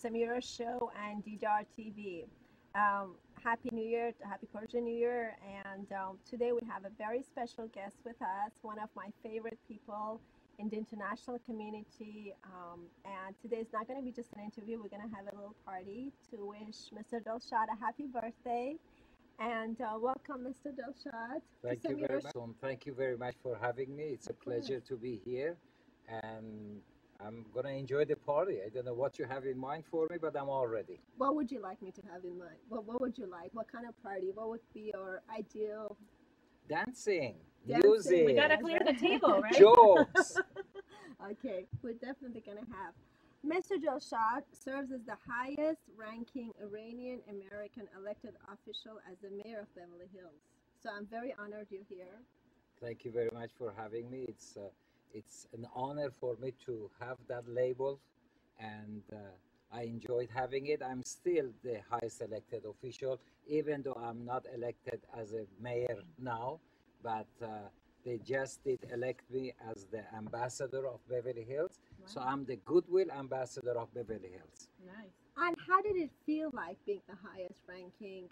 Samira's show and DDR TV. Happy New Year, happy Persian New Year. And today we have a very special guest with us, one of my favorite people in the international community. And today is not going to be just an interview, we're going to have a little party to wish Mr. Delshad a happy birthday. And welcome, Mr. Delshad. Thank you very much. Thank you very much for having me. It's a pleasure to be here, and I'm gonna enjoy the party. I don't know what you have in mind for me, but I'm all ready. What would you like me to have in mind? What would you like? What kind of party? What would be your ideal? Dancing, Dancing. music. We gotta clear the table, right? Jokes. Okay, we're definitely gonna have. Mr. Delshad serves as the highest ranking Iranian American elected official as the mayor of Beverly Hills. So I'm very honored you're here. Thank you very much for having me. It's an honor for me to have that label, and I enjoyed having it. I'm still the highest elected official, even though I'm not elected as a mayor now, but they just did elect me as the ambassador of Beverly Hills. Wow. So I'm the goodwill ambassador of Beverly Hills. Nice. And how did it feel like being the highest ranking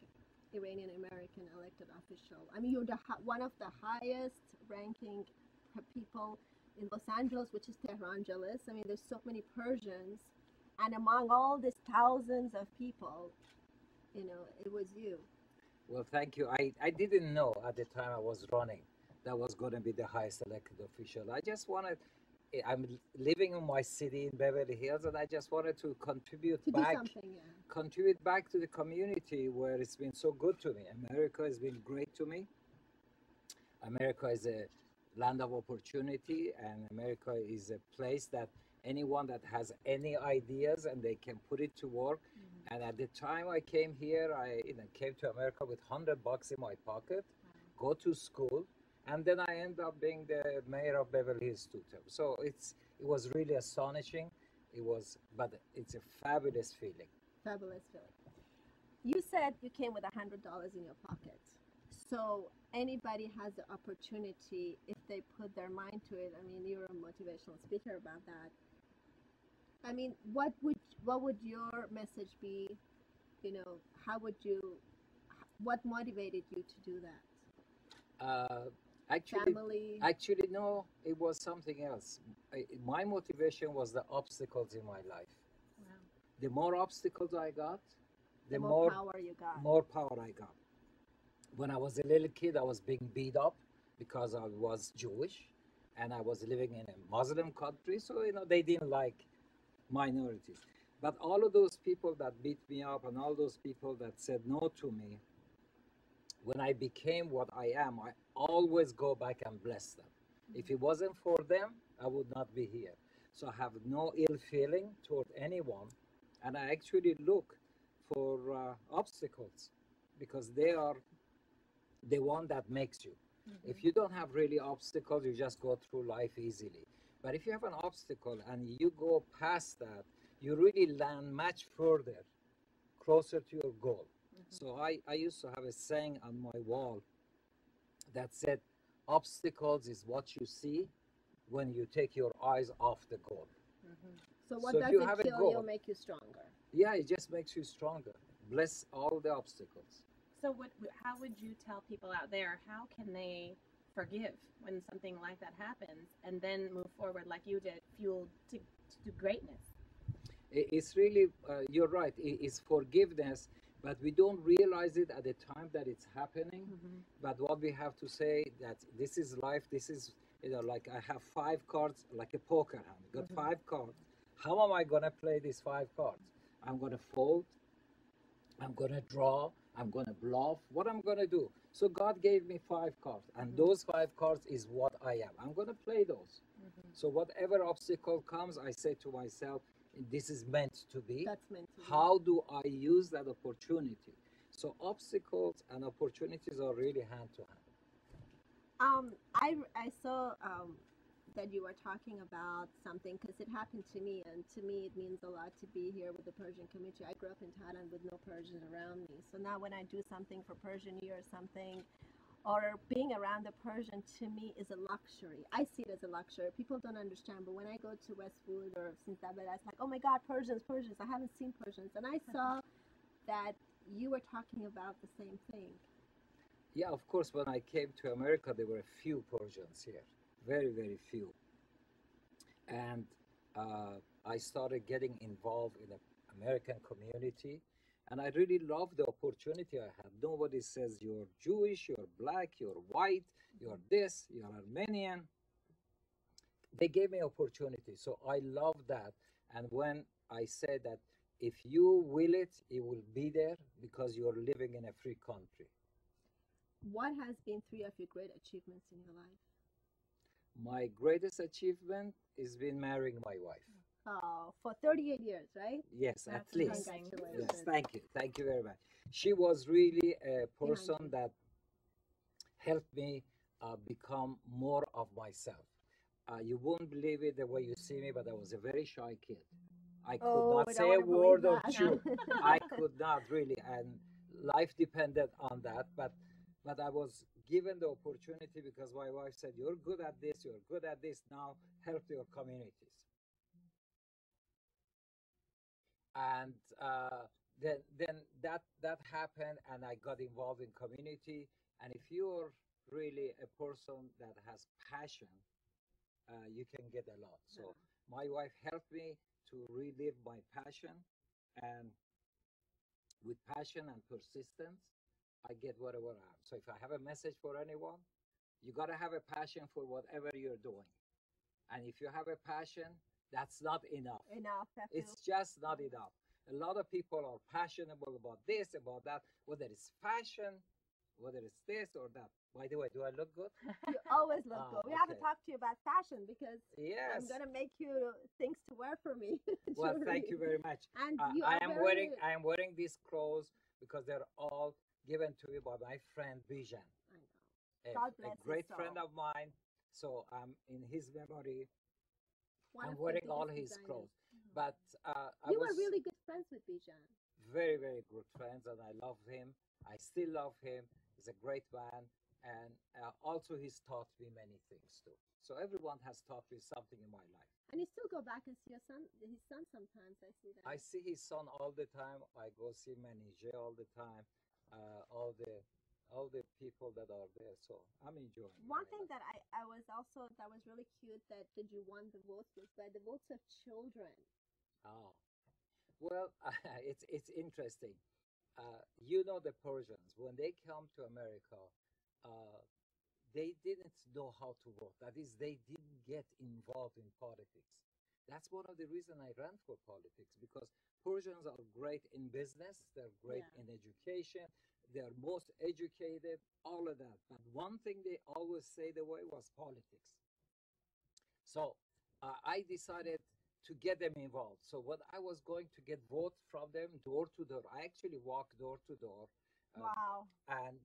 Iranian American elected official? I mean, you're one of the highest ranking people in Los Angeles, which is Tehran jealous. I mean, there's so many Persians, and among all these thousands of people, you know, it was you. Well, thank you. I didn't know at the time I was running that was going to be the highest elected official. I just wanted, I'm living in my city in Beverly Hills, and I just wanted to contribute back, contribute back to the community where it's been so good to me. America has been great to me. America is a land of opportunity, and America is a place that anyone that has any ideas and they can put it to work. Mm-hmm. And at the time I came here, I came to America with $100 in my pocket, go to school, and then I ended up being the mayor of Beverly Hills 2 terms. So it was really astonishing. But it's a fabulous feeling. Fabulous feeling. You said you came with $100 in your pocket. So anybody has the opportunity if they put their mind to it. I mean, you're a motivational speaker about that. I mean, what would your message be? You know, what motivated you to do that? Actually, no, it was something else. My motivation was the obstacles in my life. Wow. The more obstacles I got, the more power you got. More power I got. When I was a little kid, I was being beat up because I was Jewish, and I was living in a Muslim country, so they didn't like minorities. But all of those people that beat me up and all those people that said no to me, when I became what I am, I always go back and bless them. Mm-hmm. If it wasn't for them, I would not be here. So I have no ill feeling toward anyone, and I actually look for obstacles because they are the one that makes you. Mm-hmm. If you don't have really obstacles, you just go through life easily. But if you have an obstacle and you go past that, you really land much further, closer to your goal. So I used to have a saying on my wall that said, obstacles is what you see when you take your eyes off the goal. Mm-hmm. So what doesn't kill you make you stronger? Yeah, it just makes you stronger. Bless all the obstacles. So how would you tell people out there, how can they forgive when something like that happens and then move forward like you did, fueled to greatness? It's really, you're right, it's forgiveness. But we don't realize it at the time that it's happening. Mm-hmm. But what we have to say that this is life. This is, like I have 5 cards, like a poker hand. I got mm-hmm. 5 cards. How am I going to play these 5 cards? I'm going to fold. I'm going to draw. I'm going to bluff. What I'm going to do? So God gave me 5 cards. And mm-hmm. those 5 cards is what I am. I'm going to play those. Mm-hmm. So whatever obstacle comes, I say to myself, this is meant to be. That's meant to be. How do I use that opportunity? So obstacles and opportunities are really hand to hand. I saw that you were talking about something because it happened to me, and to me it means a lot to be here with the Persian community. I grew up in Thailand with no Persians around me, so now when I do something for Persian Year or something, or being around the Persian to me is a luxury. I see it as a luxury. People don't understand, but when I go to Westwood or Cincinnati, it's like, oh my God, Persians, Persians. I haven't seen Persians, and I saw that you were talking about the same thing. Yeah, of course. When I came to America, there were a few Persians here, very, very few. And I started getting involved in the American community, and I really loved the opportunity I had. Nobody says you're Jewish, you're black, you're white, you're this, you're Armenian. They gave me opportunity, so I love that. And when I say that if you will it, it will be there because you're living in a free country. What has been three of your great achievements in your life? My greatest achievement is been marrying my wife. Oh, for 38 years, right? Yes, at That's least. amazing. Congratulations. Yes, thank you. Thank you very much. She was really a person you. that helped me become more of myself. You won't believe it the way you see me, but I was a very shy kid. I could Oh, not we don't say a wanna believe word of that. truth. I could not really, and life depended on that. But I was given the opportunity because my wife said, "You're good at this. You're good at this. Now help your communities." And then that happened, and I got involved in community. And if you're really a person that has passion, you can get a lot. So my wife helped me to relive my passion, and with passion and persistence, I get whatever I am. So if I have a message for anyone, you got to have a passion for whatever you're doing. And if you have a passion, that's not enough. Enough. It's just not enough. A lot of people are passionate about this, about that, whether it's fashion, whether it's this or that. By the way, do I look good? You always look good. We have to Okay. talk to you about fashion because I'm Yes. gonna make you things to wear for me. Well, Jewelry. thank you very much. And Uh, you I are am very. wearing these clothes because they're all given to me by my friend Bijan, I know. God bless a great his friend soul. of mine. So in his memory, One I'm of the wearing all biggest his designers. clothes. But I You was were really good friends with Bijan. very, very good friends, and I love him. I still love him. He's a great man, and also he's taught me many things too. So everyone has taught me something in my life. And you still go back and see his son sometimes. I see that. I see his son all the time. I go see Manije all the time. All the people that are there. So I'm enjoying One my thing life. that I was also that was really cute that you won the votes was by the votes of children. Oh, well, it's interesting. You know the Persians when they come to America, uh, they didn't know how to vote. That is, they didn't get involved in politics. That's one of the reasons I ran for politics because Persians are great in business, they're great Yeah. in education, they're most educated, all of that. But one thing they always say the way was politics. So I decided to get them involved. So when I was going to get vote from them door to door, I actually walked door to door. Uh, Wow. and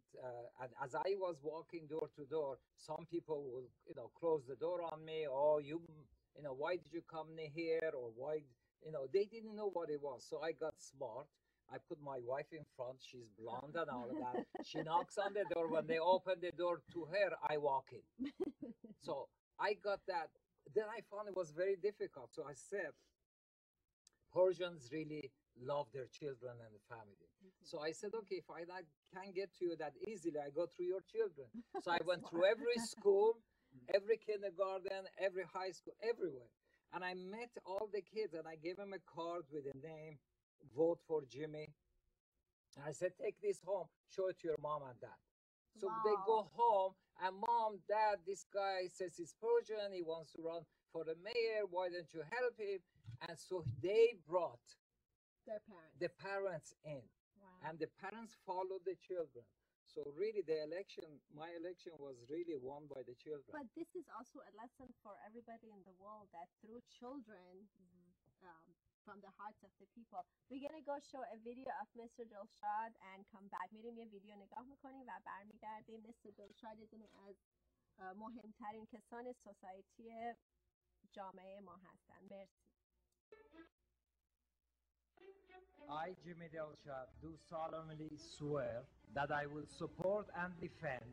as I was walking door to door, some people will, close the door on me. Oh, why did you come here? Or why, they didn't know what it was. So I got smart. I put my wife in front. She's blonde and all of that. She knocks on the door. When they open the door to her, I walk in. So I got that. Then I found it was very difficult. So I said, Persians really love their children and the family. So I said, okay, if I not, can't get to you that easily, I go through your children. So I went through every school, every kindergarten, every high school, everywhere. And I met all the kids and I gave them a card with a name, vote for Jimmy. And I said, take this home, show it to your mom and dad. So they Wow. go home and mom, dad, this guy says he's Persian, he wants to run for the mayor, why don't you help him? And so they brought Their parents. the parents in, Wow. and the parents followed the children. So really, my election was really won by the children. But this is also a lesson for everybody in the world that through children, from the hearts of the people. We're gonna go show a video of Mr. Delshad and come back. میریم یه ویدیو نگاه میکنیم و برمیگردیم. Mr. Delshad یه دونه از مهمترین کسان سوسایتی جامعه ما هستن. مرسی. I, Jimmy Delshad, do solemnly swear that I will support and defend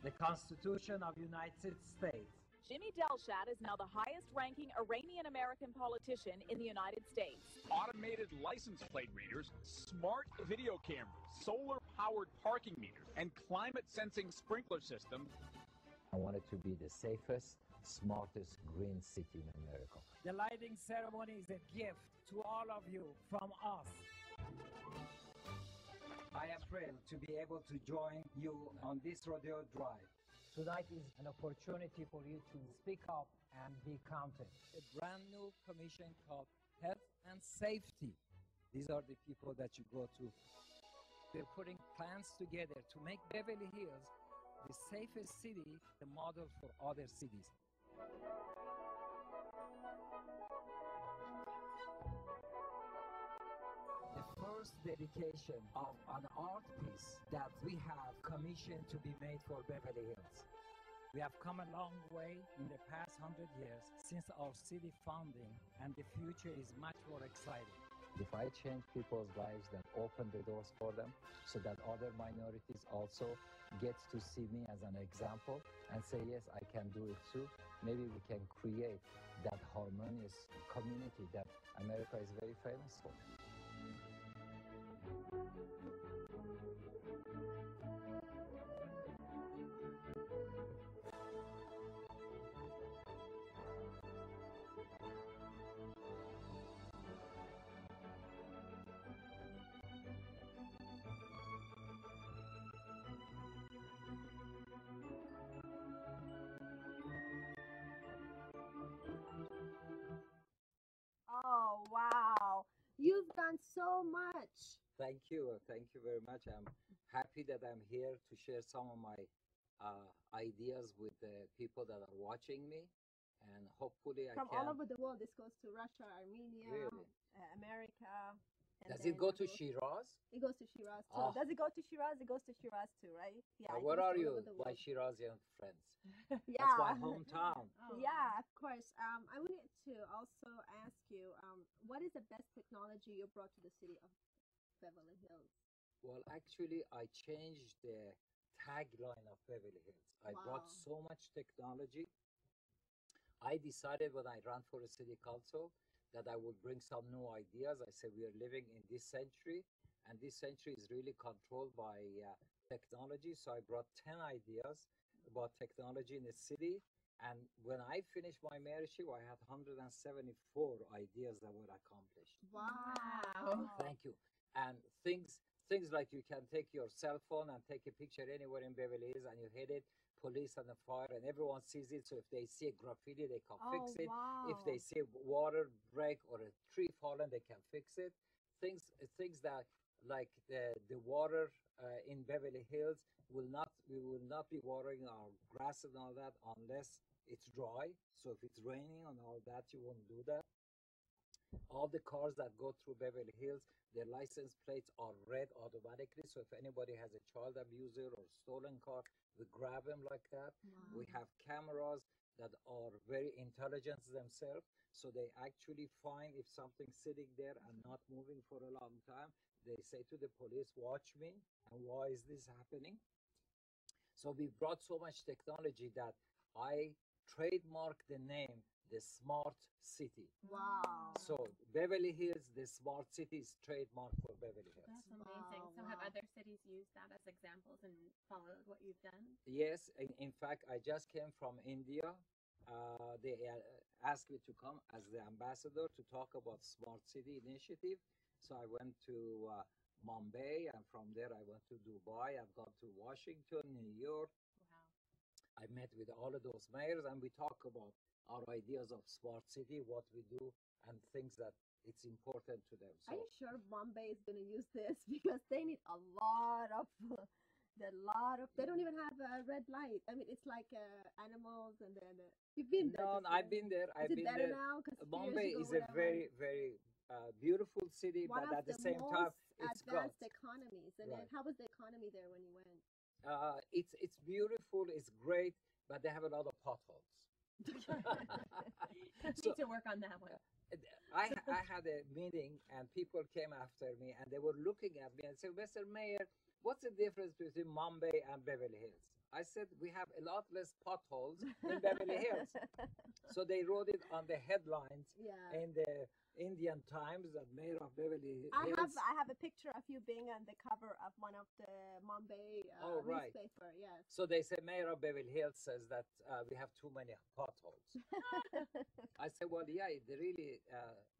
the Constitution of United States. Jamshid Delshad is now the highest-ranking Iranian-American politician in the United States. Automated license plate readers, smart video cameras, solar-powered parking meters, and climate-sensing sprinkler systems. I want it to be the safest, smartest green city in America. The lighting ceremony is a gift to all of you from us. I am thrilled to be able to join you on this rodeo drive. Tonight is an opportunity for you to speak up and be counted. A brand new commission called Health and Safety. These are the people that you go to. They're putting plans together to make Beverly Hills the safest city, the model for other cities. The first dedication of an art piece that we have commissioned to be made for Beverly Hills. We have come a long way in the past 100 years since our city founding, and the future is much more exciting. If I change people's lives, then open the doors for them so that other minorities also get to see me as an example and say, yes, I can do it too. Maybe we can create that harmonious community that America is very famous for. Oh, wow. You've done so much. Thank you very much. I'm happy that I'm here to share some of my ideas with the people that are watching me, and hopefully From I can. all over the world. This goes to Russia, Armenia, Really? America. And Does then it go to abroad. Shiraz? It goes to Shiraz too. Oh. Does it go to Shiraz? It goes to Shiraz too, right? Yeah. It Where goes are to all you, over the my world. Shirazian friends? Yeah. That's my hometown. Oh, Yeah, of course. I wanted to also ask you, what is the best technology you brought to the city of Beverly Hills? Well, actually, I changed the tagline of Beverly Hills. I Wow. brought so much technology. I decided when I ran for a city council that I would bring some new ideas. I said we are living in this century, and this century is really controlled by technology. So I brought 10 ideas about technology in the city. And when I finished my mayorship, I had 174 ideas that were accomplished. Wow. Thank you. And things like you can take your cell phone and take a picture anywhere in Beverly Hills and you hit it, police and the fire, and everyone sees it. So if they see a graffiti, they can fix it. Wow. If they see water break or a tree fallen, they can fix it. Things that like the water in Beverly Hills we will not be watering our grass and all that unless it's dry. So if it's raining and all that, you won't do that. All the cars that go through Beverly Hills, their license plates are read automatically. So if anybody has a child abuser or stolen car, we grab them like that. Wow. We have cameras that are very intelligent themselves. So they actually find if something's sitting there and not moving for a long time, they say to the police, watch me, and why is this happening? So we brought so much technology that I trademarked the name, the Smart City. Wow. So Beverly Hills, the Smart City is trademark for Beverly Hills. That's amazing. Wow, So have wow. other cities used that as examples and followed what you've done? Yes, in fact, I just came from India. They asked me to come as the ambassador to talk about Smart City initiative. So I went to Mumbai, and from there I went to Dubai. I've gone to Washington, New York. Wow. I met with all of those mayors, and we talk about our ideas of Smart City, what we do, and things that it's important to them. Are So you sure Bombay is going to use this? Because they need a lot of, they don't even have a red light. I mean, it's like animals and then, you've been there. no, just I've now. been there. I've Is it been better there. now? 'Cause a few years Bombay ago is when a I very, went, very beautiful city, one but of at the the same time, most it's advanced got. economies. And Right. then how was the economy there when you went? It's beautiful, it's great, but they have a lot of potholes. Need So to work on that one. I had a meeting and people came after me and they were looking at me and said, Mr. Mayor, what's the difference between Mumbai and Beverly Hills? I said, we have a lot less potholes in Beverly Hills. So they wrote it on the headlines Yeah. in the Indian Times that Mayor of Beverly I Hills. have a picture of you being on the cover of one of the Mumbai Oh, right. newspaper. Yes. So they say Mayor of Beverly Hills says that we have too many potholes. I said, well, yeah, it really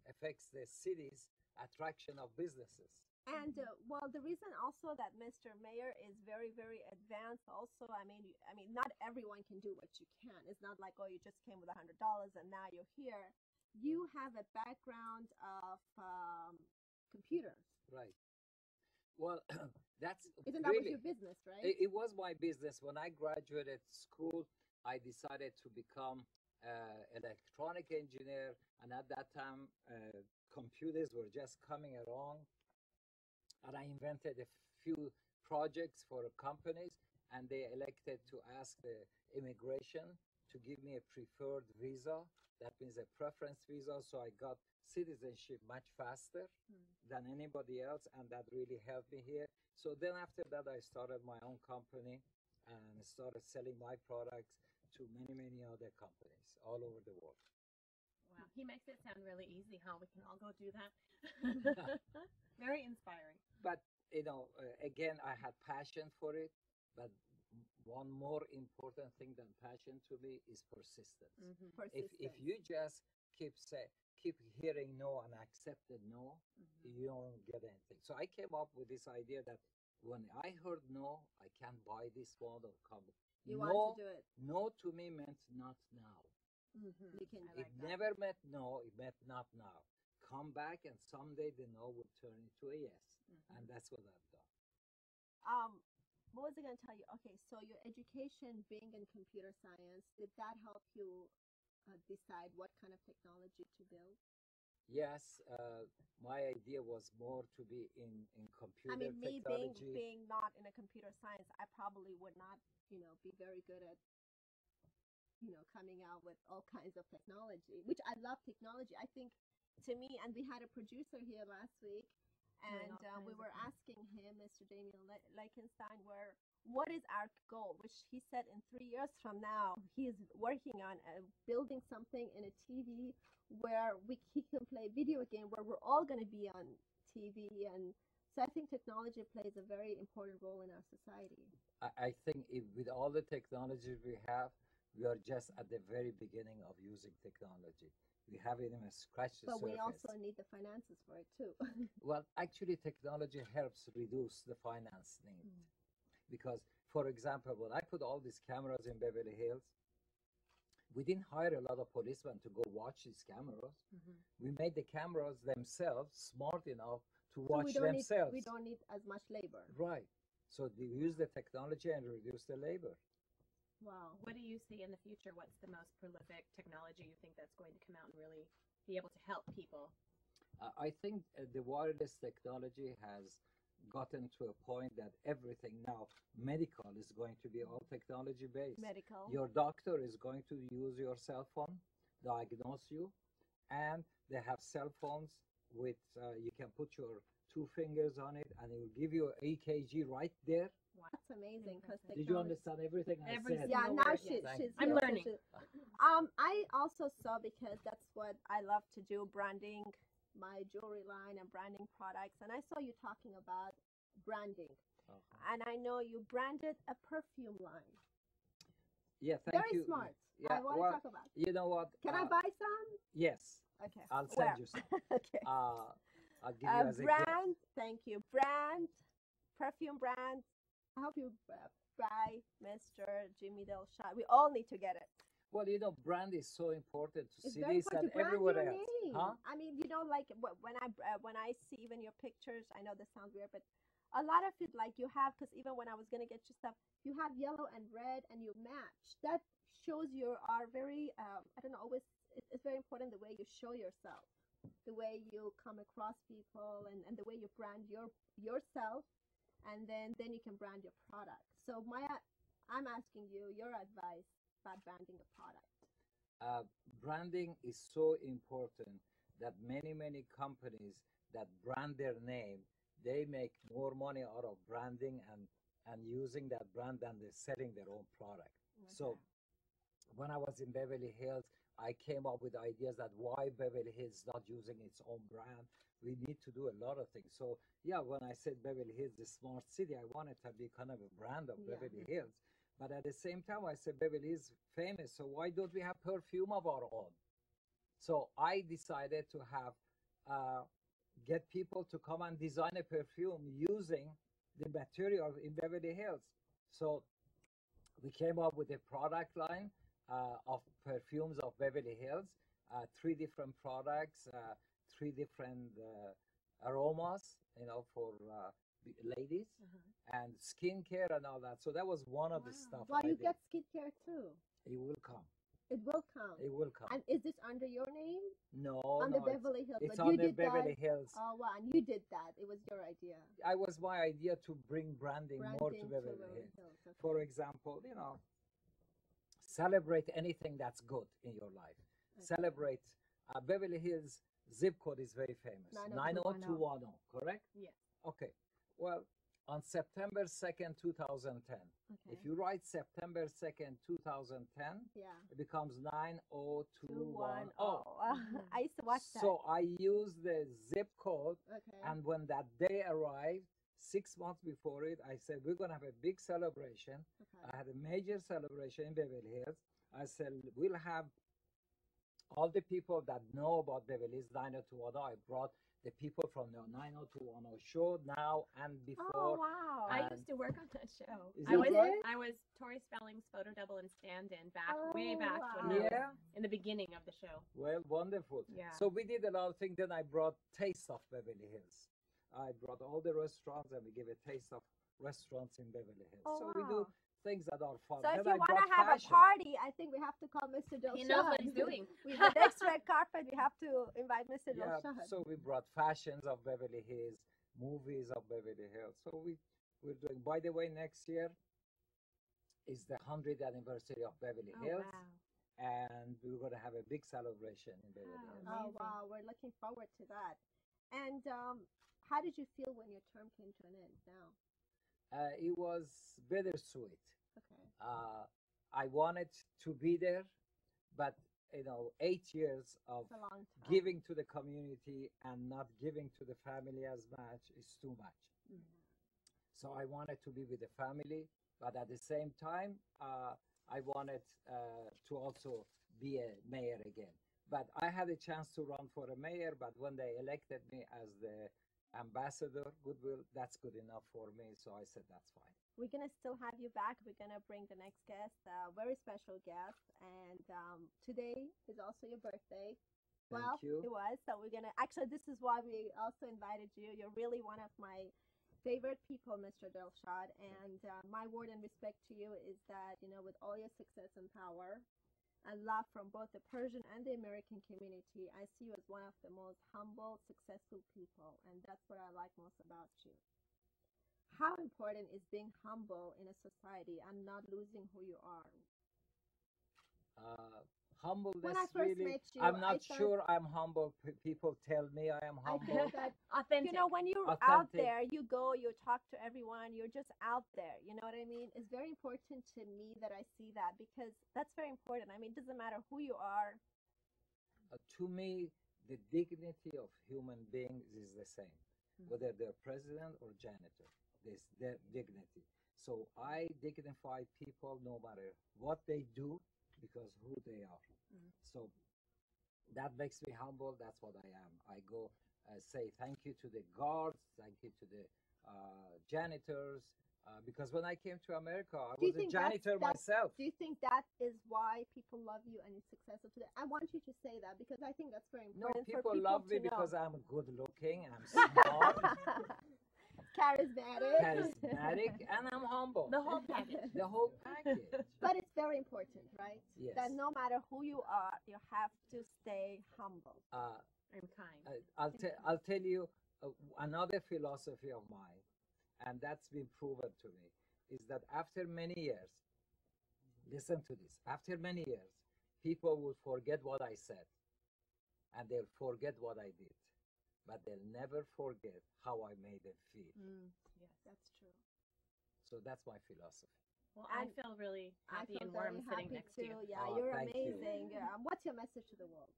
affects the city's attraction of businesses. And well, the reason also that Mr. Mayor is very, very advanced. Also, I mean, not everyone can do what you can. It's not like, oh, you just came with $100 and now you're here. You have a background of computers. Right. Well, that's Isn't that really, was your business, right? it was my business. When I graduated school, I decided to become electronic engineer. And at that time, computers were just coming along. And I invented a few projects for companies, and they elected to ask the immigration to give me a preferred visa. That means a preference visa. So I got citizenship much faster than anybody else, and that really helped me here. So then after that, I started my own company and started selling my products to many, many other companies all over the world. Wow, he makes it sound really easy, huh? We can all go do that. Very inspiring. But you know, again, I had passion for it. But one more important thing than passion to me is persistence. If you just keep hearing no and accepted no, you don't get anything. So I came up with this idea that when I heard no, I can't buy this one or come. You no, want to do it. No to me meant not now. You can. It never meant no, it meant not now. Come back and someday the no will turn into a yes. And that's what I've done. What was I going to tell you? Okay, so your education being in computer science, did that help you decide what kind of technology to build? Yes, my idea was more to be in computer I mean, me technology. being not in a computer science, I probably would not, be very good at, coming out with all kinds of technology, which I love technology. I think to me, and we had a producer here last week, and we were asking him, Mr. Daniel Leichenstein, what is our goal? Which he said in 3 years from now, he is working on building something in a TV where he can play video game, where we're all going to be on TV. And so I think technology plays a very important role in our society. I think with all the technology we have, we are just at the very beginning of using technology. We haven't even scratched the surface. But we also need the finances for it too. Well, actually, technology helps reduce the finance need. Because, for example, when I put all these cameras in Beverly Hills, we didn't hire a lot of policemen to go watch these cameras. We made the cameras themselves smart enough to watch themselves. We don't need as much labor. Right. So they use the technology and reduce the labor. Wow. What do you see in the future? What's the most prolific technology you think that's going to come out and really be able to help people? I think the wireless technology has gotten to a point that everything now, medical is going to be all technology based. Medical. Your doctor is going to use your cell phone, diagnose you, and they have cell phones with, you can put your 2 fingers on it and it will give you an EKG right there. Wow. That's amazing. Did you understand everything I said? Yeah, now she's I'm learning. I also saw, because that's what I love to do, branding my jewelry line and branding products. And I saw you talking about branding. And I know you branded a perfume line. Yeah, thank you. Very smart. Yeah, I want to talk about it. You know what? Can I buy some? Yes. Okay. I'll send you some. Okay. I'll give you as brand, a gift. thank you. Brand, perfume brand. I hope you buy Mr. Jamshid Delshad. We all need to get it. Well, you know, brand is so important to It's cities very important and to brand everywhere your else. name. Huh? I mean, like when I see even your pictures, I know this sounds weird, but a lot of it, like you have, because even when I was gonna get you stuff, you have yellow and red, and you match. That shows you are very, I don't know, always. It's very important the way you show yourself, the way you come across people, and the way you brand yourself, and then you can brand your product. So I'm asking you your advice about branding a product. Branding is so important that many companies that brand their name, they make more money out of branding and using that brand than they're selling their own product. So when I was in Beverly Hills, I came up with ideas that why Beverly Hills is not using its own brand. We need to do a lot of things. So yeah, when I said Beverly Hills, the smart city, I wanted to be kind of a brand of Beverly Hills. But at the same time, I said Beverly Hills is famous, so why don't we have perfume of our own? So I decided to have get people to come and design a perfume using the material in Beverly Hills. So we came up with a product line of perfumes of Beverly Hills, 3 different products, 3 different aromas, for ladies, and skincare and all that. So that was one of the stuff. Well, I you did. get skincare too. It will come. It will come. It will come. And is this under your name? No, on no, the Beverly Hills. It's but on you the did Beverly that. Hills. Oh wow! And you did that. It was your idea. I was my idea to bring branding more to Beverly Hills. Okay. For example, celebrate anything that's good in your life. Celebrate. Beverly Hills zip code is very famous. 90210, correct? Yes. Okay. Well, on September 2nd, 2010, if you write September 2nd, 2010, it becomes 90210. I used to watch that. So I used the zip code, and when that day arrived, 6 months before it, I said, we're going to have a big celebration. I had a major celebration in Beverly Hills. I said, we'll have all the people that know about Beverly Hills 90210. I brought the people from the 90210 show now and before. Oh, wow. I used to work on that show. I was Tori Spelling's photo double and stand-in way back when I was in the beginning of the show. Well, wonderful. Yeah. So we did a lot of things. Then I brought Taste of Beverly Hills. I brought all the restaurants and we gave a taste of restaurants in Beverly Hills. We do things that are fun. So then if you want to have a party, I think we have to call Mr. Delshad. He knows what he's doing. With the next red carpet, we have to invite Mr. Delshad. So we brought fashions of Beverly Hills, movies of Beverly Hills. So we're doing, by the way, next year is the 100th anniversary of Beverly Hills. Wow. And we're going to have a big celebration in Beverly Hills. Oh, wow. We're looking forward to that. And how did you feel when your term came to an end now? It was bittersweet. Okay. I wanted to be there, but 8 years of giving to the community and not giving to the family as much is too much. So I wanted to be with the family, but at the same time, I wanted to also be a mayor again. But I had a chance to run for a mayor, but when they elected me as the ambassador, goodwill, that's good enough for me. So I said, that's fine. We're going to still have you back. We're going to bring the next guest, a very special guest. And today is also your birthday. Thank you. It was. So we're going to, actually, this is why we also invited you. You're really one of my favorite people, Mr. Delshad. And my word and respect to you is that, with all your success and power, and love from both the Persian and the American community, I see you as one of the most humble, successful people, and that's what I like most about you. How important is being humble in a society and not losing who you are? Humbleness, when I first met you, I'm not sure I'm humble. People tell me I am humble. I think that, authentic. When you're out there, you go, you talk to everyone, you're just out there. You know what I mean? It's very important to me that I see that, because that's very important. I mean, it doesn't matter who you are. To me, the dignity of human beings is the same, whether they're president or janitor. There's their dignity. So I dignify people no matter what they do, because who they are. So that makes me humble. That's what I am. I go say thank you to the guards, thank you to the janitors, because when I came to America, I was a janitor myself. Do you think that is why people love you and you're successful today? I want you to say that, because I think that's very important. No, for people love me to because know. I'm good looking, I'm smart, charismatic, and I'm humble. The whole package. The whole package. But it's very important, right? Yes. That no matter who you are, you have to stay humble. I'm kind. I'll tell you another philosophy of mine, and that's been proven to me, is that after many years, listen to this, after many years, people will forget what I said, and they'll forget what I did, but they'll never forget how I made them feel. Yes, that's true. So that's my philosophy. Well, I feel really happy and warm sitting next to you. Yeah, Oh, you're thank you. amazing. What's your message to the world?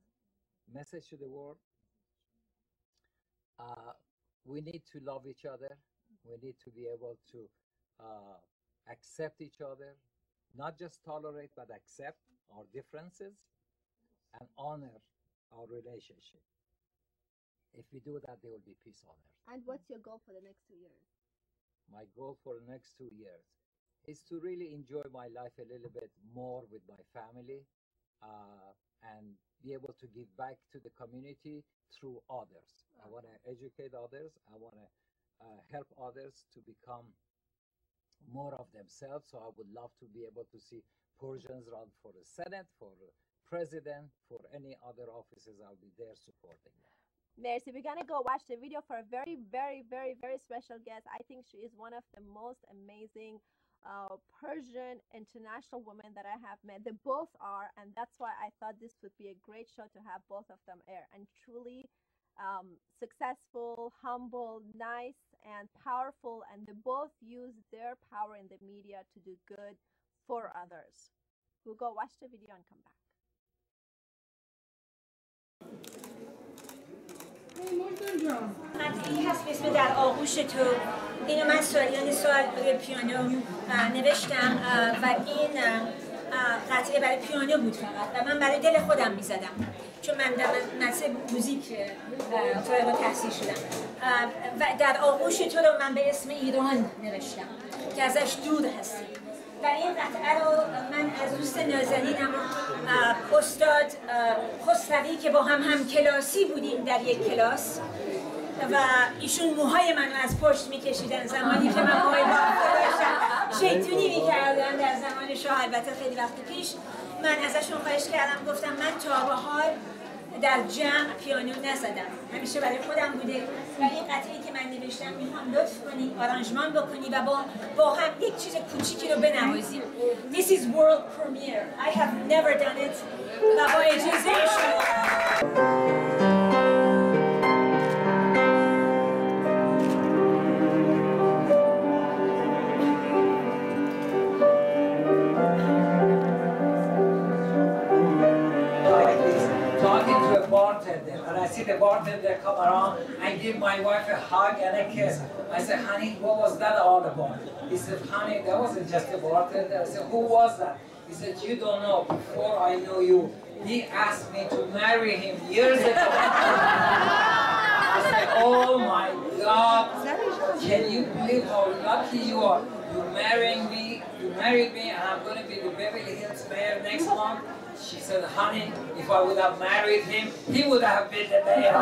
Message to the world: we need to love each other. We need to be able to accept each other, not just tolerate, but accept our differences and honor our relationship. If we do that, there will be peace on earth. And what's your goal for the next 2 years? My goal for the next 2 years is to really enjoy my life a little bit more with my family, and be able to give back to the community through others. I want to educate others. I want to help others to become more of themselves. So I would love to be able to see Persians run for the Senate, for the president, for any other offices. I'll be there supporting them. Mercy, we're gonna go watch the video for a very, very, very, very special guest. I think she is one of the most amazing Persian international women that I have met. They both are, and that's why I thought this would be a great show to have both of them air. And truly successful, humble, nice, and powerful, and they both use their power in the media to do good for others. We'll go watch the video and come back. قطعی هست به اسم در آغوش تو. اینو من سالیان سال روی پیانو نوشتم و این قطعه برای پیانو بود فقط و من برای دل خودم میزدم چون من در مدرسه موزیک فارغ التحصیل شدم و در آغوش تو رو من به اسم ایران نوشتم که ازش دور هستی و این قطعه رو من از دوست نازنینم استاد خسروی که با هم کلاسی بودیم در یک کلاس و ایشون موهای من رو از پشت میکشیدن زمانی که من موهای داشتم شیطونی میکردن در زمان شاه البته خیلی وقت پیش من ازشون خواهش کردم گفتم من تا به حال در جمع پیانو نزدم همیشه برای خودم بوده و این قطعه‌ای که من نوشتم میخوام لطف کنی آرانژمان بکنی و با هم یک چیز کوچیکی رو بنوازیم. This is world premiere. I have never done it و با اجازه شما bartender, and I see the bartender come around and give my wife a hug and a kiss. I said, honey, what was that all about? He said, honey, that wasn't just a bartender. I said, who was that? He said, you don't know. Before I knew you, he asked me to marry him years ago. I said, oh my God, can you believe how lucky you are? You married me, and I'm going to be the Beverly Hills mayor next month. She said, honey, if I would have married him, he would have been the mayor.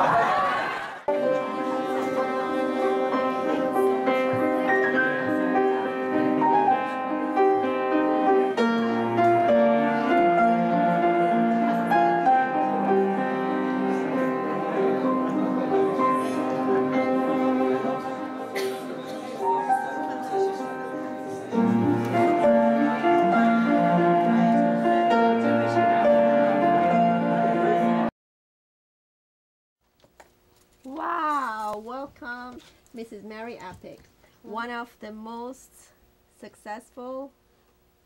Wow, welcome Mrs. Mary Apick, one of the most successful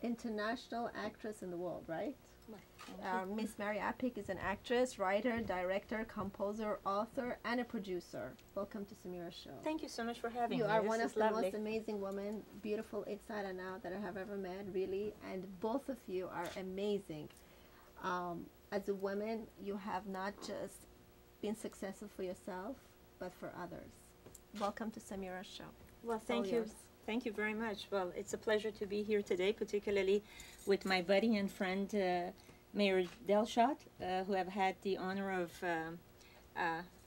international actress in the world, right? Miss Mary Apick is an actress, writer, director, composer, author, and a producer. Welcome to Samira's show. Thank you so much for having me. You are This one is of the lovely. most amazing women, beautiful inside and out that I have ever met, really. And both of you are amazing. As a woman, you have not just been successful for yourself, but for others. Welcome to Samira's show. Well, thank you. Thank you very much. Well, it's a pleasure to be here today, particularly with my buddy and friend, Mayor Delshad, who I've had the honor of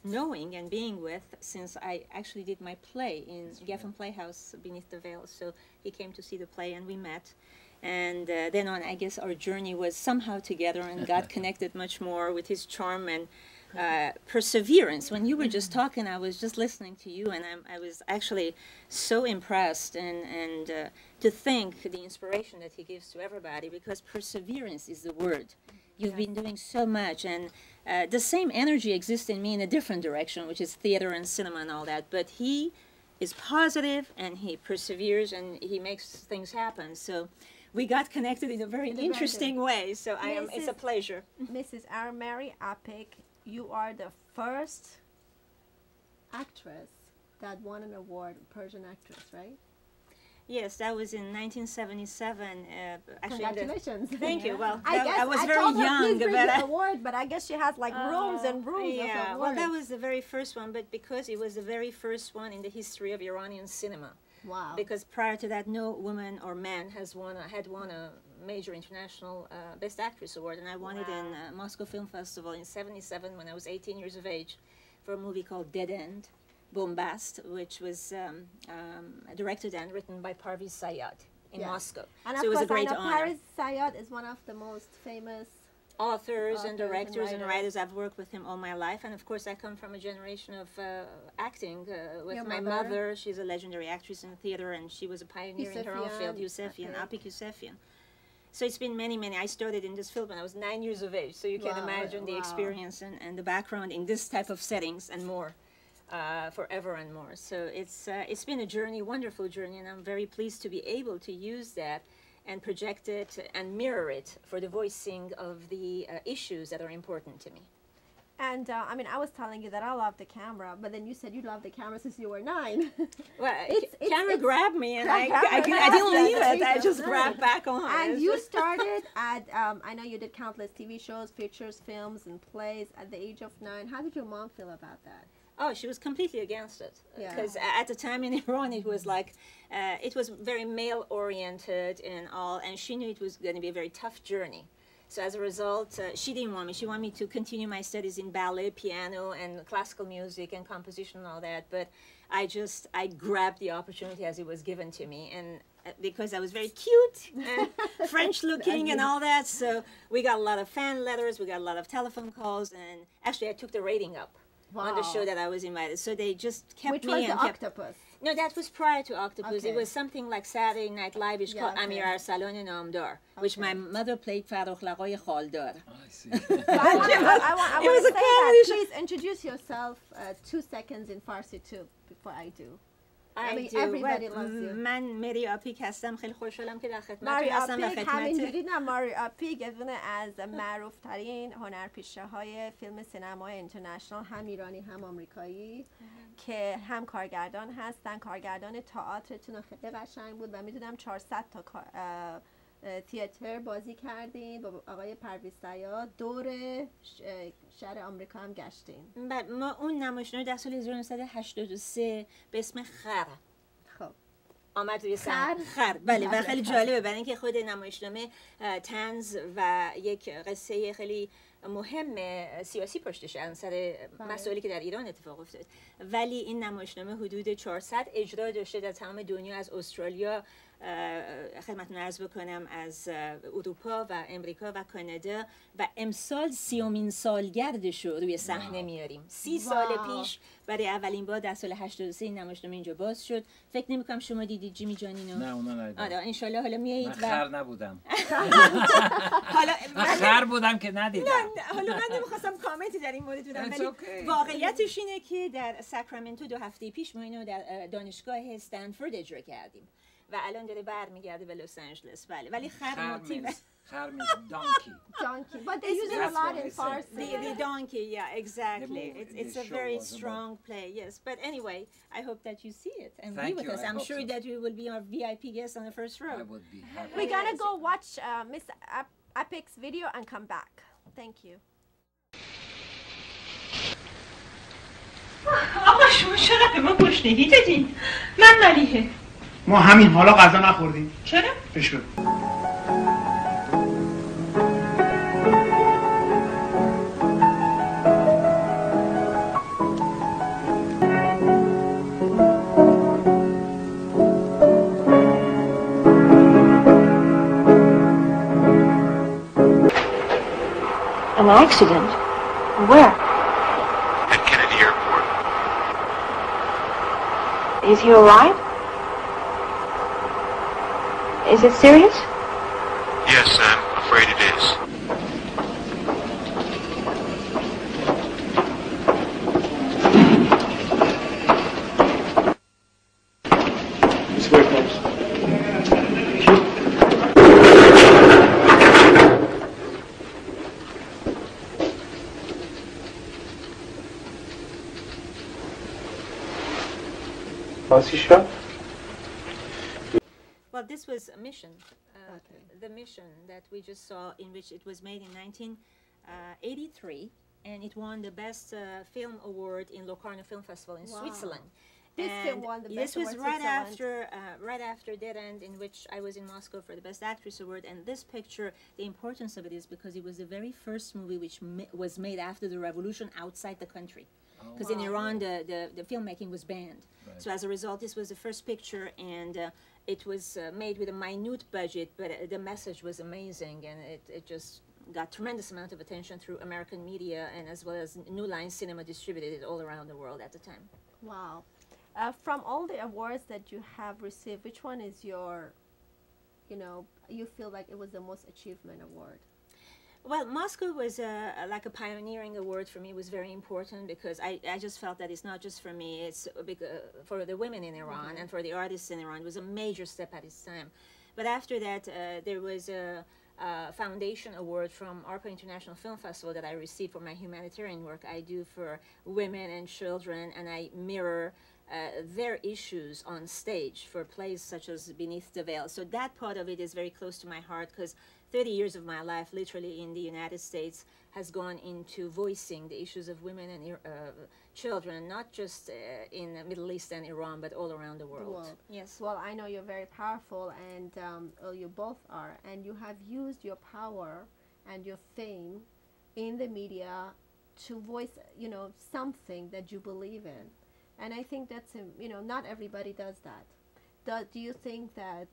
knowing and being with since I actually did my play in Geffen Playhouse Beneath the Veil. So he came to see the play and we met. And then on, I guess our journey was somehow together and got connected much more with his charm and perseverance. When you were just talking, I was just listening to you, and I was actually so impressed and to think the inspiration that he gives to everybody, because perseverance is the word. You've been doing so much, and the same energy exists in me in a different direction, which is theater and cinema and all that. But he is positive, and he perseveres, and he makes things happen. So we got connected in a very interesting way. So it's a pleasure. Mrs. Mary Apick, you are the first actress that won an award, Persian actress, right? Yes, that was in 1977. Congratulations! Thank you. Well, I was I very told her, young, please bring but the award. But I guess she has like rooms and rooms of awards. Well, that was the very first one, but because it was the very first one in the history of Iranian cinema. Wow! Because prior to that, no woman or man had won a major international Best Actress award, and I won it in Moscow Film Festival in '77 when I was 18 years of age for a movie called Dead End. Bombast, which was directed and written by Parviz Sayad in Moscow. And so it was a great I know honor. Parviz Sayad is one of the most famous authors and directors and writers. I've worked with him all my life, and of course I come from a generation of acting with Your my mother? mother. She's a legendary actress in theater, and she was a pioneer in her own field, Yusefian, Apick Yusefian. So it's been many. I started in this field when I was 9 years of age, so you can imagine the experience and the background in this type of settings and more. Forever and more. So it's been a journey, wonderful journey, and I'm very pleased to be able to use that and project it and mirror it for the voicing of the issues that are important to me. And I mean, I was telling you that I love the camera, but then you said you loved the camera since you were 9. Well, camera grabbed me, and I didn't leave it. I just grabbed back on. And you started at, I know you did countless TV shows, features, films, and plays at the age of 9. How did your mom feel about that? Oh, she was completely against it. Because at the time in Iran, it was like, it was very male-oriented and all, and she knew it was going to be a very tough journey. So as a result, she didn't want me. She wanted me to continue my studies in ballet, piano, and classical music and composition and all that. But I grabbed the opportunity as it was given to me. And because I was very cute and French-looking and all that, so we got a lot of fan letters, we got a lot of telephone calls, and actually I took the rating up. Wow. On the show that I was invited. So they just kept Which me. Which was the Octopus? No, that was prior to Octopus. Okay. It was something like Saturday Night Live. It's called SAMIRA'S Salon Namdar, which my mother played Farokh Laghay Khaldar. I see. I want to say that. Please introduce yourself 2 seconds in Farsi too, before I do. I mean, everybody loves you. من مری آپیک هستم. خیلی خوشحالم که در خدمتتون ماری هستم و آپیک همینجوری نه ماری آپیک یه دونه از معروف ترین هنرپیشه های فیلم سینمای اینترنشنال، هم ایرانی هم آمریکایی، که هم کارگردان هستن. کارگردان تئاترتون خیلی قشنگ بود و میدونم 400 تا تئاتر بازی کردین با آقای پرویز سیاد، دور شهر آمریکا هم گشتین. ما اون نمایشنامه در سال 1983 به اسم خر آمد روی صحنه. خر بله، و خیلی جالبه برای اینکه خود نمایشنامه طنز و یک قصه خیلی مهم سیاسی پشتشه از سر مسائلی که در ایران اتفاق افتاد، ولی این نمایشنامه حدود 400 اجرا داشته در تمام دنیا، از استرالیا خدمتتون عرض بکنم، از اروپا و امریکا و کانادا، و امسال 30مین سالگردش رو روی صحنه میاریم. 30 سال پیش برای اولین بار در سال 83 این نمایشنامه اینجا باز شد. فکر نمی‌کنم شما دیدید جیمی جانینو؟ نه اونا ندیدم. آره ان شاء الله حالا میایید. من خر نبودم. حالا خر بودم که ندیدم. نه حالا من نمی‌خواستم کامنتی در این مورد بدم، ولی واقعیتش اینه که در ساکرامنتو 2 هفته پیش ما اینو در دانشگاه استنفورد اجرا کردیم و الان داره برمیگرده به لس آنجلس. بله، ولی خر means donkey. Donkey, but they use it a lot in Farsi. The donkey, yeah, exactly. It's a very strong play, yes. But anyway, I hope that you see it and be with us. I'm sure that you will be our VIP guest on the first row. I would be happy. We're gonna go watch Miss Apick's video and come back. Thank you. آقا شما چرا به ما گشنگی دادین؟ من ملیحه. ما همین حالا غذا نخوردیم. چرا؟ بشو. An accident? Where? At Kennedy Airport. Is he alright? Is it serious? Yes, I'm afraid it is. How's he shot? Well, this was a mission. The mission that we just saw, in which it was made in 1983, and it won the Best Film Award in Locarno Film Festival in Switzerland. This film won the Best This was Award right after Dead End, in which I was in Moscow for the Best Actress Award. And this picture, the importance of it is because it was the very first movie which was made after the revolution outside the country. Because in Iran, the filmmaking was banned. Right. So as a result, this was the first picture, and it was made with a minute budget, but the message was amazing, and it just got tremendous amount of attention through American media, and as well as New Line Cinema distributed it all around the world at the time. Wow. From all the awards that you have received, which one is your, you feel like it was the most achievement award? Well, Moscow was like a pioneering award for me. It was very important because I just felt that it's not just for me, it's for the women in Iran and for the artists in Iran. It was a major step at its time. But after that, there was a foundation award from ARPA International Film Festival that I received for my humanitarian work I do for women and children, and I mirror their issues on stage for plays such as Beneath the Veil. So that part of it is very close to my heart, because 30 years of my life, literally in the United States, has gone into voicing the issues of women and children, not just in the Middle East and Iran, but all around the world. Yes. Well, I know you're very powerful, and you both are, and you have used your power and your fame in the media to voice, something that you believe in. And I think that's, not everybody does that. Do you think that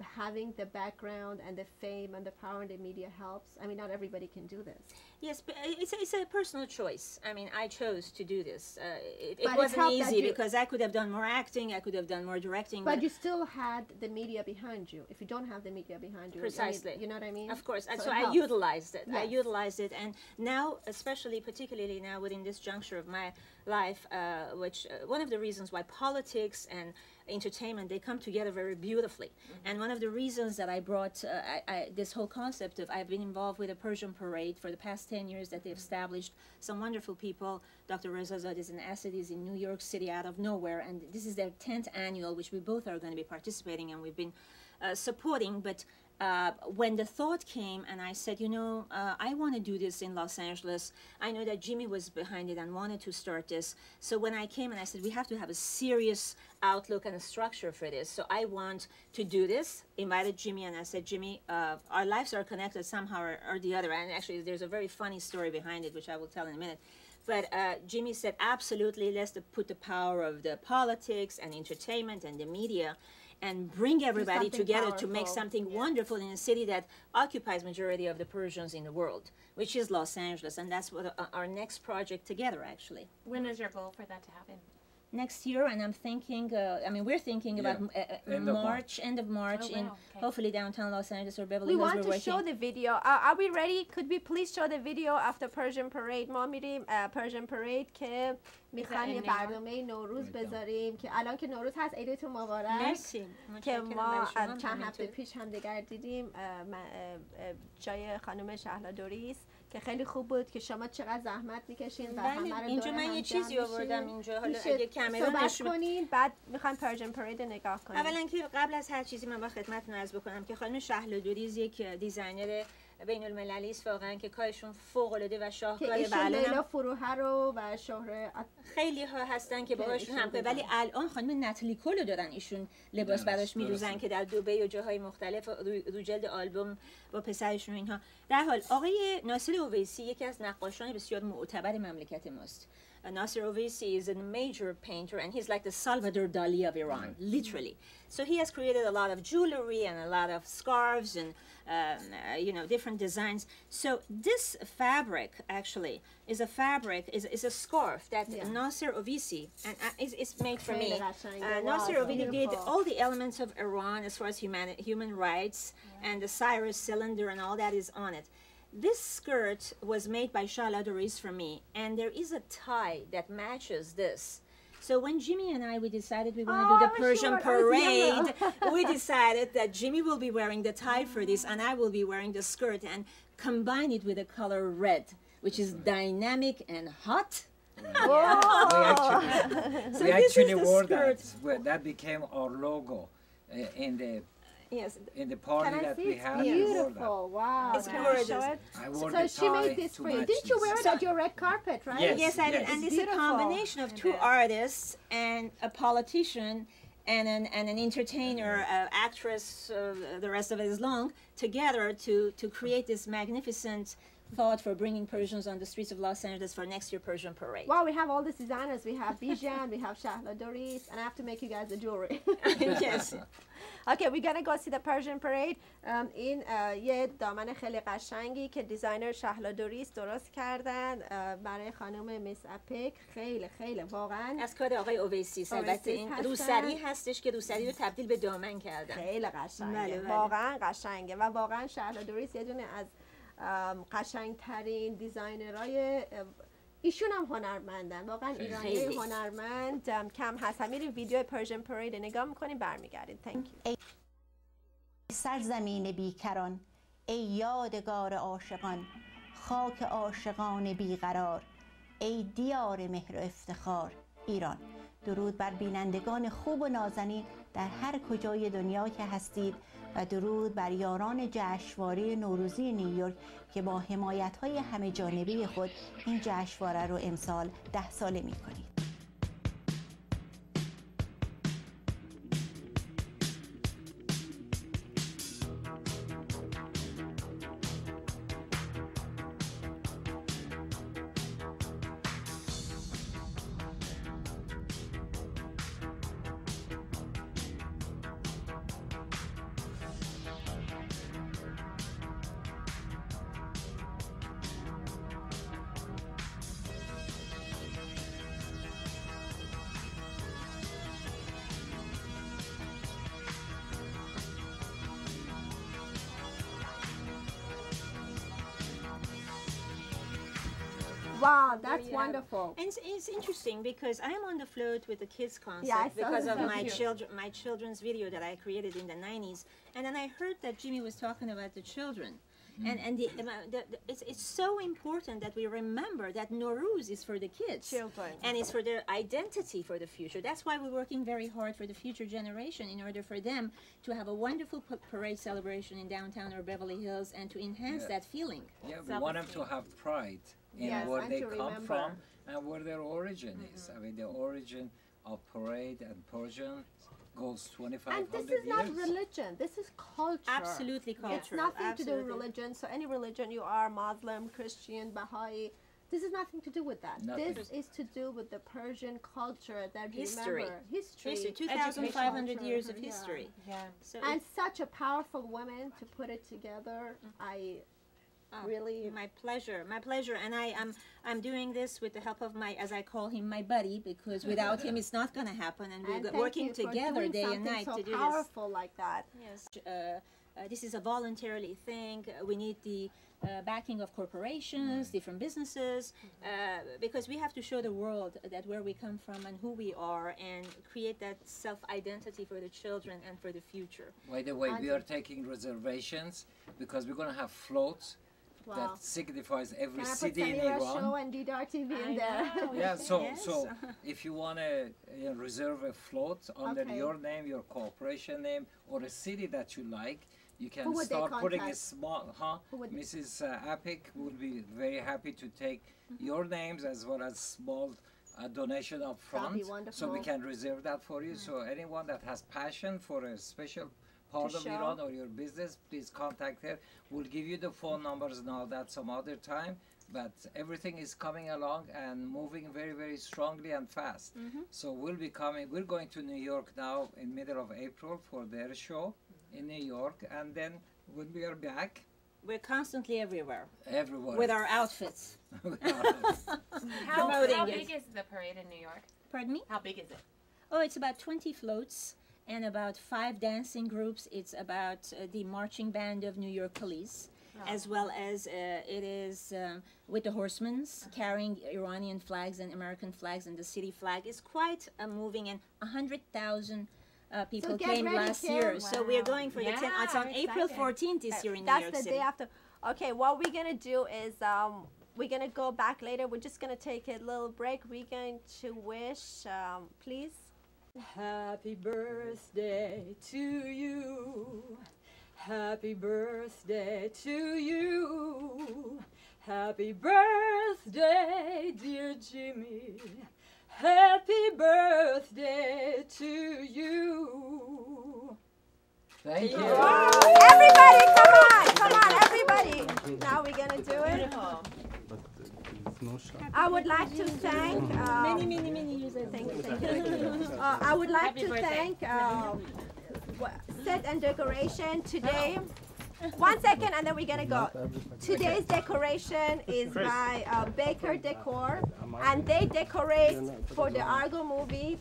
having the background and the fame and the power in the media helps? I mean, not everybody can do this. Yes, but it's a personal choice. I mean, I chose to do this. It wasn't easy because I could have done more acting, I could have done more directing. But you still had the media behind you. If you don't have the media behind you, precisely. I mean, you know what I mean? Of course. And so I utilized it. Yes. I utilized it. And now, particularly now within this juncture of my life, which one of the reasons why politics and entertainment, they come together very beautifully. And one of the reasons that I brought this whole concept of, I've been involved with a Persian parade for the past 10 years that they've established, some wonderful people. Dr. Rezazad is an asset, is in New York City out of nowhere, and this is their 10th annual, which we both are going to be participating, and we've been supporting. But when the thought came and I said, I want to do this in Los Angeles. I know that Jimmy was behind it and wanted to start this. So when I came and I said, we have to have a serious outlook and a structure for this. So I want to do this. Invited Jimmy, and I said, Jimmy, our lives are connected somehow or the other. And actually, there's a very funny story behind it, which I will tell in a minute. But Jimmy said, absolutely, let's put the power of the politics and entertainment and the media and bring everybody together to make something wonderful in a city that occupies majority of the Persians in the world, which is Los Angeles. And that's what our next project together, actually. When is your goal for that to happen? Next year, and I'm thinking, we're thinking about end of March, in hopefully downtown Los Angeles or Beverly Hills. We want to show the video. Are we ready? Could we please show the video of the Persian parade? ما میریم Persian parade که میخوایم یه برنامه نوروز بذاریم که الان که نوروز هست، عیدتون مبارک. مرسی. که ما چند هفته پیش هم دیگر دیدیم جای خانم شهلا دوریس که خیلی خوب بود که شما چقدر زحمت میکشین و همه رو اینجا من یه چیزی آوردم اینجا، حالا اگه کاملا نشون کنین، بعد میخوایم پرژن پرید رو نگاه کنیم. اولا که قبل از هر چیزی من با خدمتتون عرض بکنم که خانم شهلا دوریز یک دیزاینر بین المللی است واقعا که کارشون فوق العاده و شاهکاره. که لیلا فروهر و شهره خیلی ها هستن که باهاشون همکاری، ولی الان خانم نتلی کولو دارن ایشون لباس براش میدوزن که در دبی و جاهای مختلف رو جلد آلبوم با پسرشون اینها. در حال آقای ناصر اویسی یکی از نقاشان بسیار معتبر مملکت ماست. Nasser Ovaisi is a major painter, and he's like the Salvador Dali of Iran, literally. So he has created a lot of jewelry and a lot of scarves and, different designs. So this fabric, actually, is a scarf that Nasser Ovaisi, and it's made for me. Nasser Ovaisi did all the elements of Iran as far as human rights, and the Cyrus cylinder and all that is on it. This skirt was made by Shahla Doris for me, and there is a tie that matches this. So when Jimmy and we decided we want to do the Persian parade, we decided that Jimmy will be wearing the tie for this, and I will be wearing the skirt, and combine it with the color red, which is dynamic and hot, Oh. We actually wore that. That became our logo in the Yes. in the party Can I that see? we It's had. beautiful. Wow. It's Can I gorgeous. show it? I wore So the she tie made this to for you. match Didn't you this. wear it at your red carpet, right? Yes. Yes, I did. yes. And this Beautiful. is a combination of two artists and a politician and an entertainer, actress, the rest of it is long, together to create this magnificent thought for bringing Persians on the streets of Los Angeles for next year Persian Parade. Wow, we have all these designers. We have Bijan, we have Shahla Doris, and I have to make you guys the jewelry. Yes. Okay, we're gonna go see the Persian Parade. این یه دامن خیلی قشنگی که دیزاینر شهلا دوریس درست کردن برای خانم میس اپیک. خیلی خیلی واقعا از کار آقای اویسیس. البته این روسری هستش که روسری رو تبدیل به دامن کردن. خیلی قشنگه. بله، بله. واقعا قشنگه و واقعا شهلا دوریس یه دونه از قشنگترین دیزاینرهای، ایشون هم هنرمندن، واقعا ایرانی هنرمند کم هست. میریم ویدیو پرژن پرید نگاه میکنیم برمیگردیم. تhank you. ای سرزمین بیکران، ای یادگار عاشقان، خاک عاشقان بیقرار، ای دیار مهر و افتخار ایران. درود بر بینندگان خوب و نازنین در هر کجای دنیا که هستید و درود بر یاران جشنواره نوروزی نیویورک که با حمایت‌های همه جانبه خود این جشنواره رو امسال 10 ساله می‌کنید. Wow, that's wonderful. And it's interesting because I'm on the float with the kids concert Yeah, I saw because of that. my children's video that I created in the 90s, and then I heard that Jimmy was talking about the children. And it's so important that we remember that Nowruz is for the kids. Children. And it's for their identity for the future. That's why we're working very hard for the future generation in order for them to have a wonderful parade celebration in downtown or Beverly Hills and to enhance that feeling. Yeah, we want them to have pride in where they come from and where their origin is. I mean, the origin of parade and Persian goes 2,500 years. And this is not religion. This is culture. Absolutely culture. It's nothing to do with religion. So any religion you are, Muslim, Christian, Baha'i, this is nothing to do with that. Nothing. This is to do with the Persian culture that we History. remember. History. 2,500 years of history. Yeah. So And such a powerful woman to put it together. Really, my pleasure, and I'm doing this with the help of my, as I call him, my buddy, because without him it's not going to happen, and we're working together day and night to do this. Powerful like that. Yes, this is a voluntarily thing. We need the backing of corporations, different businesses, because we have to show the world that where we come from and who we are, and create that self-identity for the children and for the future. By the way, we are taking reservations because we're going to have floats. Wow. That signifies every Can I put city in SAMIRA'S Iran. show and Didar TV in there? Yeah, so if you want to reserve a float under your name, your corporation name, or a city that you like, you can start putting a small, Mrs. Apick will be very happy to take your names as well as small donation up front, so we can reserve that for you. So anyone that has passion for a special part of Iran or your business, please contact her. We'll give you the phone numbers now that some other time, but everything is coming along and moving very, very strongly and fast. So we'll be coming, we're going to New York now in middle of April for their show in New York, and then when we are back, we're constantly everywhere. Everywhere. With our outfits. How big is the parade in New York? Pardon me? How big is it? Oh, it's about 20 floats and about 5 dancing groups. It's about the marching band of New York Police, as well as it is with the horsemen carrying Iranian flags and American flags, and the city flag is quite moving, and 100,000 people came last year. Wow. So we're going for the 10th. It's on April 14th this year in New York City. That's the day after. Okay, what we're going to do is we're gonna go back later. We're just gonna take a little break. We're going to wish, please. Happy birthday to you. Happy birthday to you. Happy birthday, dear Jimmy. Happy birthday to you. Thank you. Everybody, come on, everybody. Now we're gonna do it. I would like to thank many users. Thank you. I would like to thank set and decoration today. 1 second, and then we're gonna go. Today's decoration is by Baker Decor, and they decorate for the Argo movie,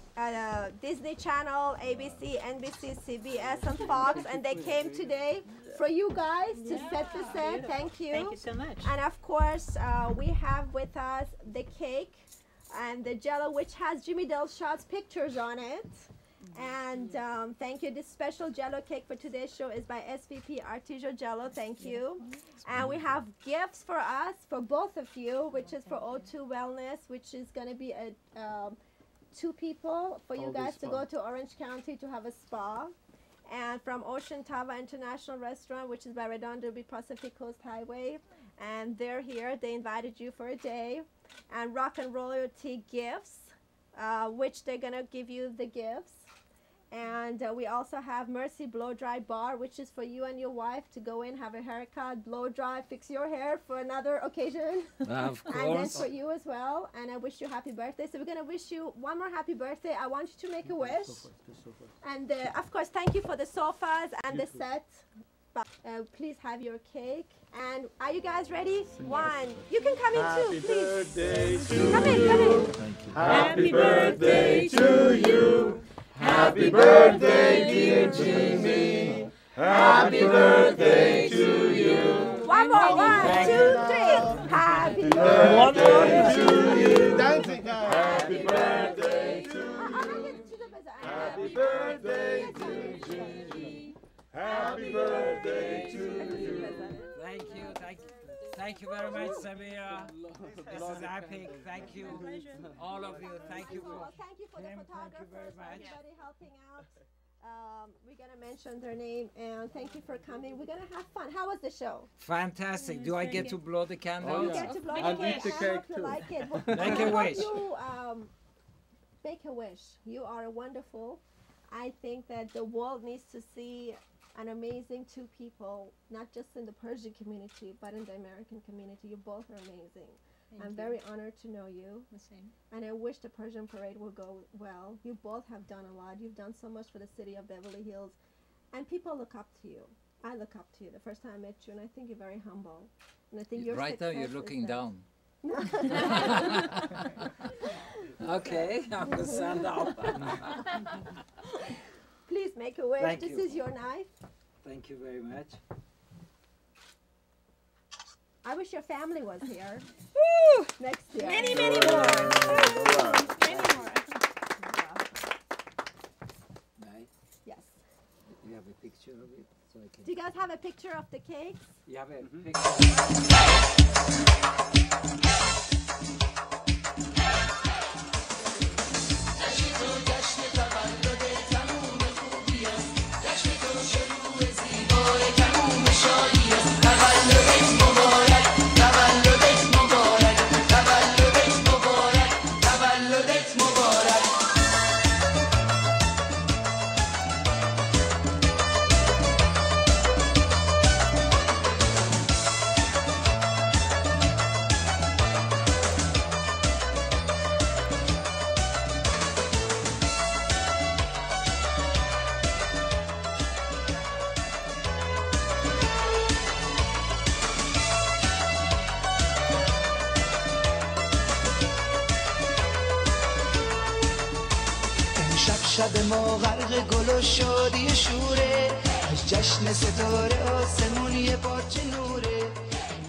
Disney Channel, ABC, NBC, CBS, and Fox, and they came today for you guys to set the set. Thank you. Thank you so much. And of course, we have with us the cake and the Jello, which has Jamshid Delshad's pictures on it. And thank you. This special Jello cake for today's show is by SVP Artijo Jello. Thank you. And we have gifts for us, for both of you, which is for O2 Wellness, which is going to be a 2 people for you guys to go to Orange County to have a spa. And from Ocean Tava International Restaurant, which is by Redondo Beach Pacific Coast Highway. And they're here. They invited you for a day. And Rock and Royalty Gifts, which they're going to give you the gifts. And we also have Mercy Blow Dry Bar, which is for you and your wife to go in, have a haircut, blow dry, fix your hair for another occasion. Of course. And then for you as well. And I wish you happy birthday. So we're going to wish you one more happy birthday. I want you to make a wish. And of course, thank you for the sofas and the set. Please have your cake. And are you guys ready? One. You can come in too, please. Come in. Happy birthday to you. Happy birthday, dear Jimmy. Happy birthday to you. One more. 1, 2, 3. Happy birthday to you. Happy birthday to you. Happy birthday to Jimmy. Happy birthday to you. Thank you very much, Samira. This is Apick. Thank you, all of you. Thank you for the him. Thank you very much. Everybody helping out. We're gonna mention their name, and thank you for coming. We're gonna have fun. How was the show? Fantastic. Do I get to blow the candle? You get to blow the cake. I hope you like it. Make a wish. Make a wish. You are wonderful. I think that the world needs to see an amazing 2 people, not just in the Persian community, but in the American community. You both are amazing. I'm very honored to know you. The same. And I wish the Persian Parade will go well. You both have done a lot. You've done so much for the city of Beverly Hills. And people look up to you. I look up to you the first time I met you, and I think you're very humble. And I think your right now you're looking down. Okay, I'm going to stand up. Please make a wish. Thank this you. is your knife. Thank you very much. I wish your family was here. Woo! Next year. Many more. Many more. Yes. You have a picture of it? So I can... Do you guys have a picture of the cakes? You have a شب ما غرق گل و شادی شوره از جشن ستاره آسمون یه پارچه نوره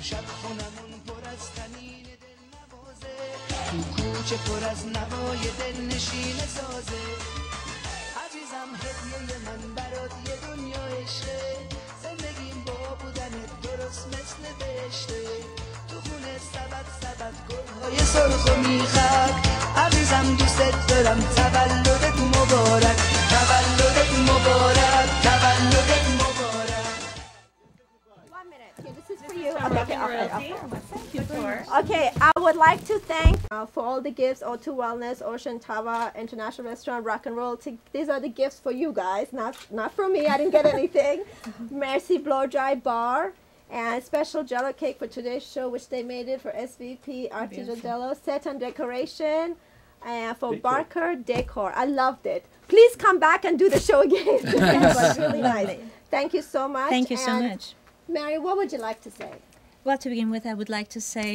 شب خونمون پر از تنین دل نوازه تو کوچه پر از نوای دل نشین سازه عزیزم هدیه من برات یه دنیا عشقه زندگیم با بودن درست مثل بهشته تو خونه سبت موهای سرخ و میخک عزیزم دوست دارم تولدت مبارک تولدت مبارک تولدت مبارک This is for you. Okay, I would like to thank for all the gifts, O2 Wellness, Ocean Tava, International Restaurant, Rock and Roll. These are the gifts for you guys, not for me. I didn't get anything. Mercy Blow Dry Bar. And special jello cake for today's show, which they made it for SVP Artigianello. Set and decoration. And for Barker Decor. I loved it. Please come back and do the show again. It was really nice. Thank you so much. Thank you so much. Mary, what would you like to say? Well, to begin with, I would like to say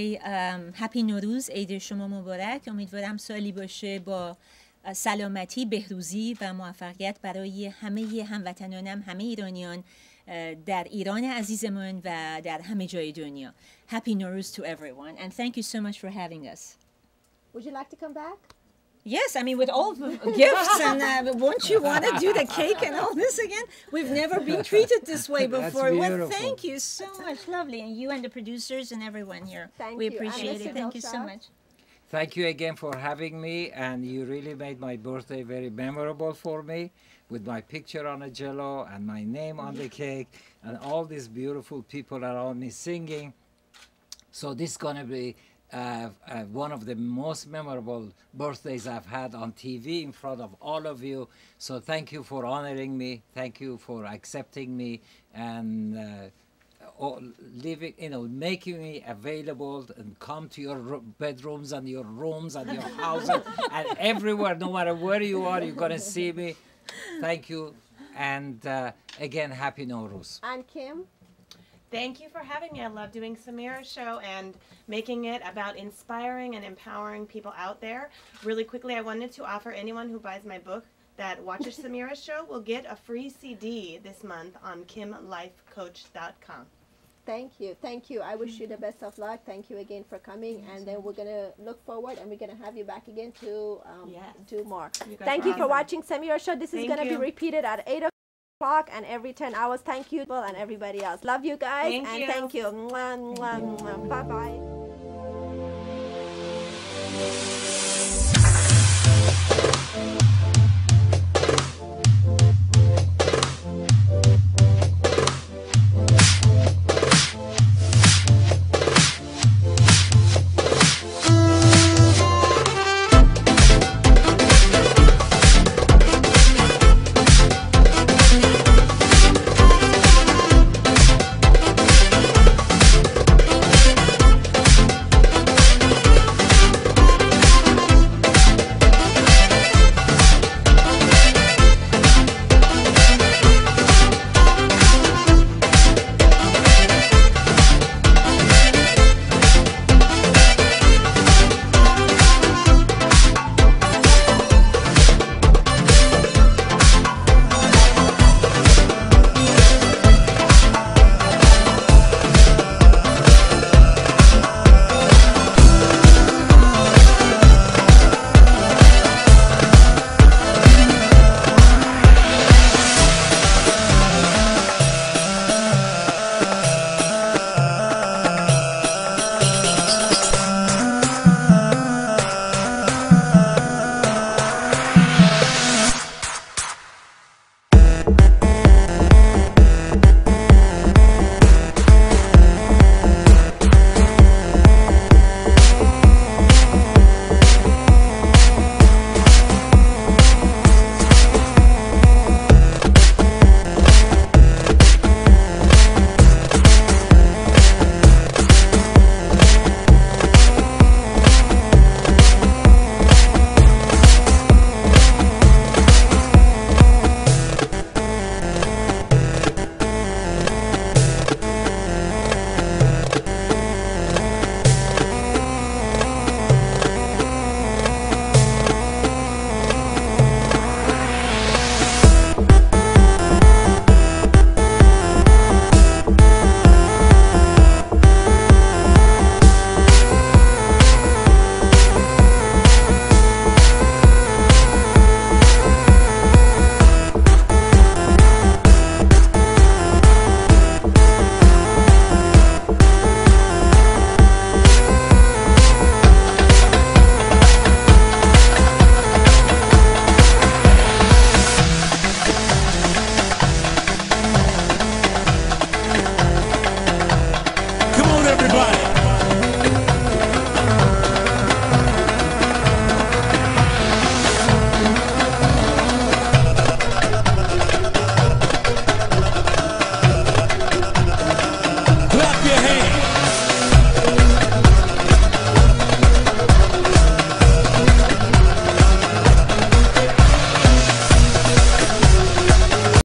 Happy نوروز، عید شما مبارک. امیدوارم سالی باشه با سلامتی، بهروزی و موفقیت برای همه هموطنانم، همه ایرانیان در ایران عزیزمان و در همه جای دنیا. Happy نوروز to everyone and thank you so much for having us. Would you like to come back? Yes, I mean, with all the gifts and won't you want to do the cake and all this again? We've never been treated this way before. Well, thank you so much. Lovely. And you and the producers and everyone here. We appreciate it. Thank you so much. Thank you again for having me, and you really made my birthday very memorable for me with my picture on a jello and my name on the cake and all these beautiful people around me singing. So this is going to be one of the most memorable birthdays I've had on TV in front of all of you. So thank you for honoring me. Thank you for accepting me and living, making me available and come to your bedrooms and your rooms and your houses and everywhere, no matter where you are, you're going to see me. Thank you. And again, Happy Nowruz. And Kim? Thank you for having me. I love doing Samira's show and making it about inspiring and empowering people out there. Really quickly, I wanted to offer anyone who buys my book that watches Samira's show will get a free CD this month on kimlifecoach.com. Thank you. Thank you. I wish you the best of luck. Thank you again for coming. And then we're going to look forward and we're going to have you back again to do more. Thank you for watching Samira's show. This is going to be repeated at 8 o'clock and every 10 hours. Thank you and everybody else. Love you guys. Thank you. Bye-bye.